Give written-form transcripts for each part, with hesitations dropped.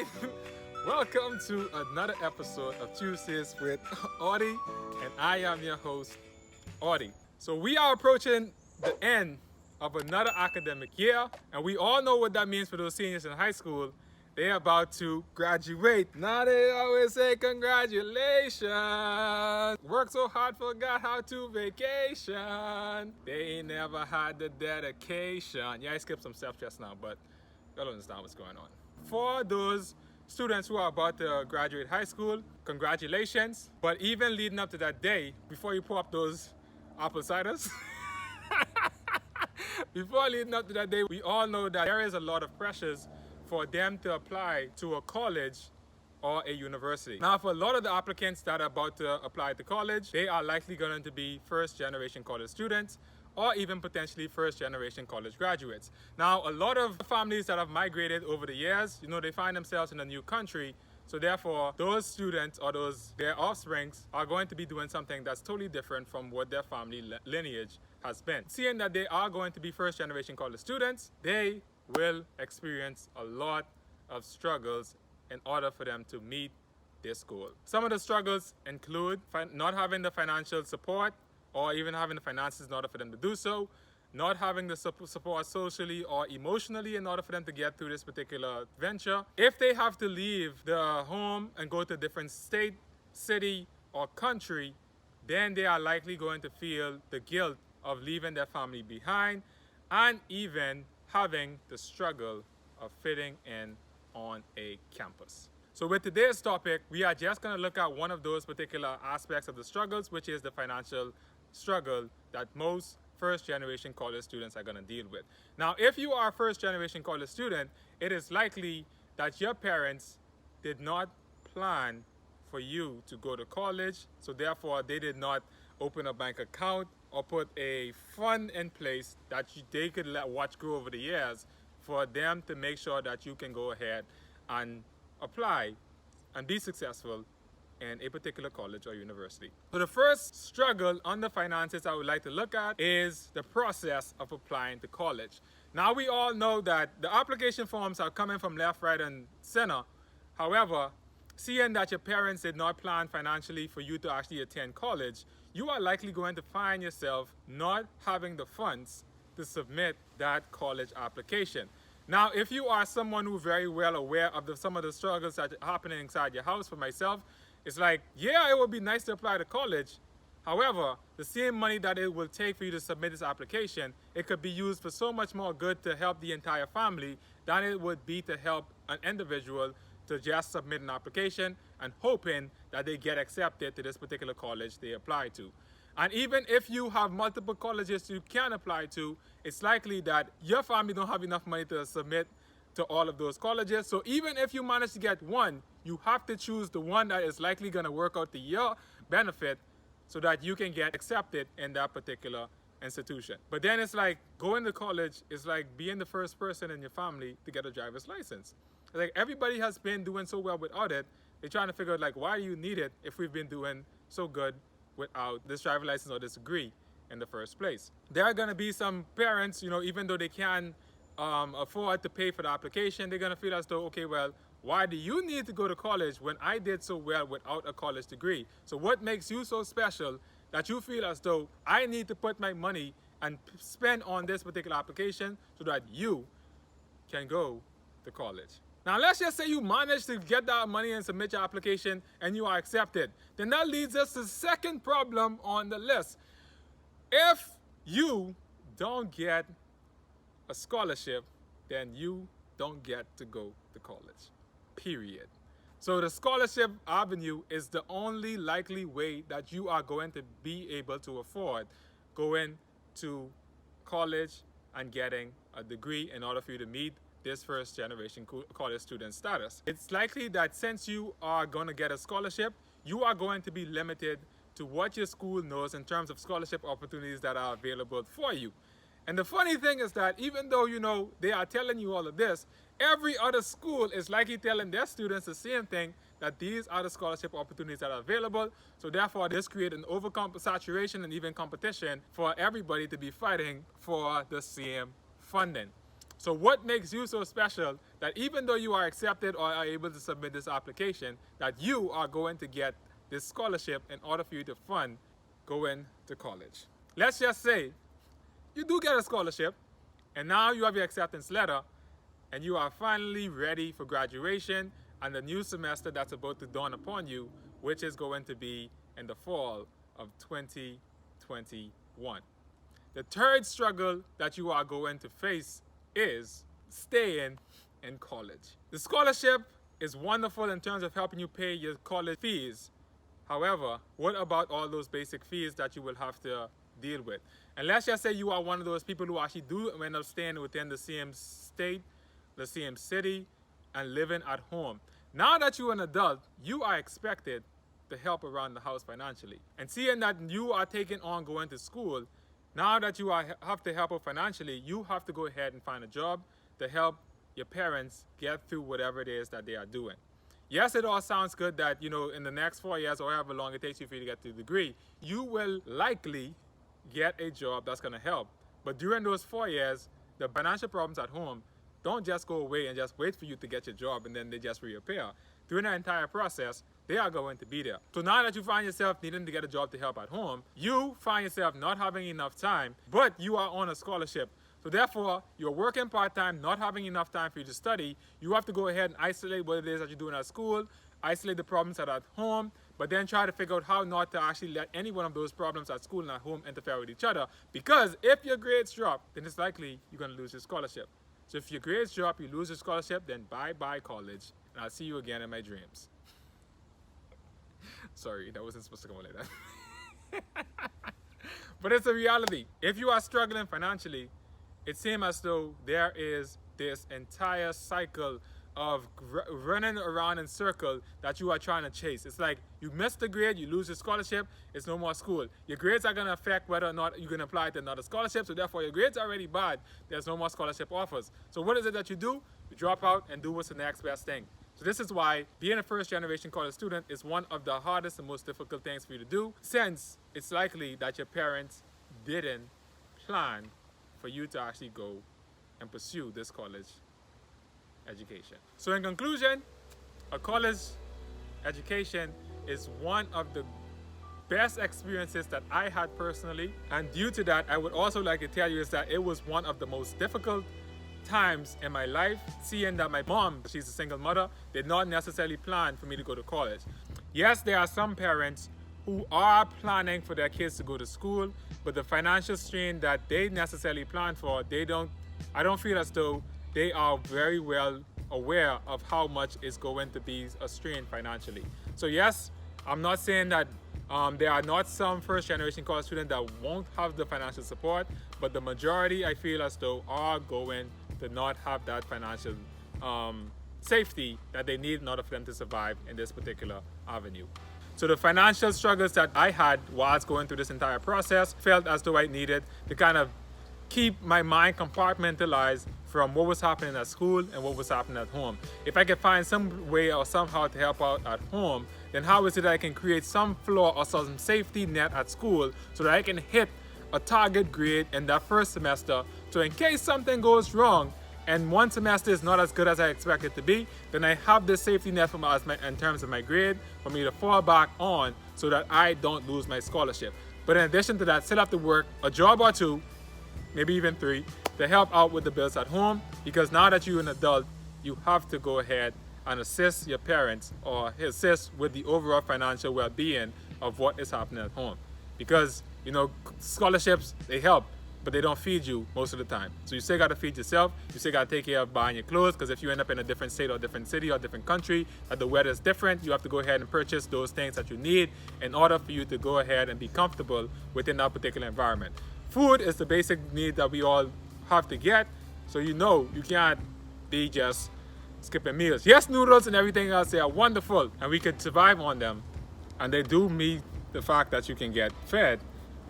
right, welcome to another episode of Tuesdays with Audie, and I am your host, Audie. So we are approaching the end of another academic year, and we all know what that means for those seniors in high school. They're about to graduate. Now they always say congratulations. Work so hard, forgot how to vacation. They ain't never had the dedication. Yeah, I skipped some steps just now, but you'll understand what's going on. For those students who are about to graduate high school, congratulations. But even leading up to that day, before you pull up those apple ciders, before leading up to that day, we all know that there is a lot of pressures for them to apply to a college or a university. Now, for a lot of the applicants that are about to apply to college, they are likely going to be first generation college students or even potentially first generation college graduates. Now, a lot of families that have migrated over the years, they find themselves in a new country. So therefore, those students or their offsprings are going to be doing something that's totally different from what their family lineage has been. Seeing that they are going to be first generation college students, they will experience a lot of struggles in order for them to meet this goal. Some of the struggles include not having the financial support or even having the finances in order for them to do so, not having the support socially or emotionally in order for them to get through this particular venture. If they have to leave the home and go to a different state, city, or country, then they are likely going to feel the guilt of leaving their family behind and even having the struggle of fitting in on a campus. So with today's topic, we are just going to look at one of those particular aspects of the struggles, which is the financial struggle that most first generation college students are going to deal with. Now, if you are a first generation college student, it is likely that your parents did not plan for you to go to college, so therefore they did not open a bank account or put a fund in place that they could watch grow over the years for them to make sure that you can go ahead and apply and be successful in a particular college or university. So the first struggle on the finances I would like to look at is the process of applying to college. Now, we all know that the application forms are coming from left, right, and center. However, seeing that your parents did not plan financially for you to actually attend college, you are likely going to find yourself not having the funds to submit that college application. Now, if you are someone who's very well aware of some of the struggles that are happening inside your house, for myself, it's like, yeah, it would be nice to apply to college. However, the same money that it will take for you to submit this application, it could be used for so much more good to help the entire family than it would be to help an individual to just submit an application and hoping that they get accepted to this particular college they apply to. And even if you have multiple colleges you can apply to, it's likely that your family don't have enough money to submit to all of those colleges. So even if you manage to get one, you have to choose the one that is likely going to work out to your benefit so that you can get accepted in that particular institution. But then it's like going to college is like being the first person in your family to get a driver's license. Like, everybody has been doing so well without it. They're trying to figure out, like, why do you need it if we've been doing so good without this driver's license or this degree in the first place. There are going to be some parents, even though they can afford to pay for the application, they're going to feel as though, okay, well, why do you need to go to college when I did so well without a college degree? So what makes you so special that you feel as though I need to put my money and spend on this particular application so that you can go to college? Now, let's just say you manage to get that money and submit your application and you are accepted. Then that leads us to the second problem on the list. If you don't get a scholarship, then you don't get to go to college, period. So the scholarship avenue is the only likely way that you are going to be able to afford going to college and getting a degree in order for you to meet this first generation college student status. It's likely that since you are going to get a scholarship, you are going to be limited to what your school knows in terms of scholarship opportunities that are available for you. And the funny thing is that even though they are telling you all of this, every other school is likely telling their students the same thing, that these are the scholarship opportunities that are available. So therefore, this creates an oversaturation and even competition for everybody to be fighting for the same funding. So what makes you so special that even though you are accepted or are able to submit this application, that you are going to get this scholarship in order for you to fund going to college? Let's just say you do get a scholarship and now you have your acceptance letter and you are finally ready for graduation and the new semester that's about to dawn upon you, which is going to be in the fall of 2021. The third struggle that you are going to face is staying in college. The scholarship is wonderful in terms of helping you pay your college fees. However, what about all those basic fees that you will have to deal with? And let's just say you are one of those people who actually do end up staying within the same state, the same city, and living at home. Now that you're an adult, you are expected to help around the house financially. And seeing that you are taking on going to school, now that you have to help out financially, you have to go ahead and find a job to help your parents get through whatever it is that they are doing. Yes, it all sounds good that, in the next 4 years or however long it takes you for you to get the degree, you will likely get a job that's going to help. But during those 4 years, the financial problems at home don't just go away and just wait for you to get your job and then they just reappear. During the entire process, they are going to be there. So now that you find yourself needing to get a job to help at home, you find yourself not having enough time, but you are on a scholarship. So therefore, you're working part-time, not having enough time for you to study. You have to go ahead and isolate what it is that you're doing at school, isolate the problems that are at home, but then try to figure out how not to actually let any one of those problems at school and at home interfere with each other. Because if your grades drop, then it's likely you're going to lose your scholarship. So if your grades drop, you lose your scholarship, then bye-bye college. And I'll see you again in my dreams. Sorry, that wasn't supposed to come out like that. But it's a reality. If you are struggling financially, it seems as though there is this entire cycle of running around in circle that you are trying to chase. It's like you miss the grade, you lose your scholarship, it's no more school. Your grades are going to affect whether or not you can apply to another scholarship, so therefore your grades are already bad, there's no more scholarship offers. So what is it that you do? You drop out and do what's the next best thing. So this is why being a first-generation college student is one of the hardest and most difficult things for you to do, since it's likely that your parents didn't plan for you to actually go and pursue this college education. So in conclusion, a college education is one of the best experiences that I had personally, and due to that, I would also like to tell you is that it was one of the most difficult times in my life, seeing that my mom, she's a single mother, did not necessarily plan for me to go to college. Yes, there are some parents who are planning for their kids to go to school, but the financial strain that they necessarily plan for, I don't feel as though they are very well aware of how much is going to be a strain financially. So yes, I'm not saying that there are not some first-generation college students that won't have the financial support, but the majority, I feel as though, are going to not have that financial safety that they need in order for them to survive in this particular avenue. So the financial struggles that I had whilst going through this entire process felt as though I needed to kind of keep my mind compartmentalized from what was happening at school and what was happening at home. If I could find some way or somehow to help out at home, then how is it that I can create some floor or some safety net at school so that I can hit a target grade in that first semester, so in case something goes wrong and one semester is not as good as I expect it to be, then I have this safety net in terms of my grade for me to fall back on so that I don't lose my scholarship. But in addition to that, still have to work a job or two, maybe even 3, to help out with the bills at home, because now that you're an adult, you have to go ahead and assist your parents or assist with the overall financial well-being of what is happening at home. Because, scholarships, they help, but they don't feed you most of the time. So you still got to feed yourself. You still got to take care of buying your clothes, because if you end up in a different state or different city or different country, that the weather is different, you have to go ahead and purchase those things that you need in order for you to go ahead and be comfortable within that particular environment. Food is the basic need that we all have to get, so you can't be just skipping meals. Yes, noodles and everything else, they are wonderful and we could survive on them, and they do meet the fact that you can get fed,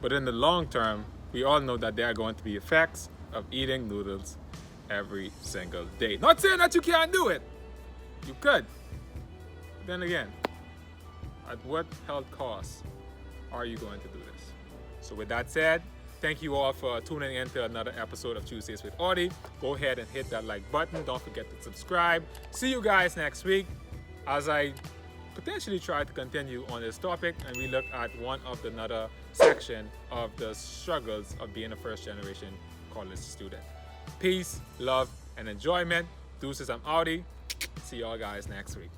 but in the long term, we all know that there are going to be effects of eating noodles every single day. Not saying that you can't do it, you could. Then again, at what health cost are you going to do this? So with that said, Thank you all for tuning in to another episode of Tuesdays with Audie. Go ahead and hit that like button. Don't forget to subscribe. See you guys next week as I potentially try to continue on this topic and we look at one of another section of the struggles of being a first generation college student. Peace, love, and enjoyment. Deuces, I'm Audie. See y'all guys next week.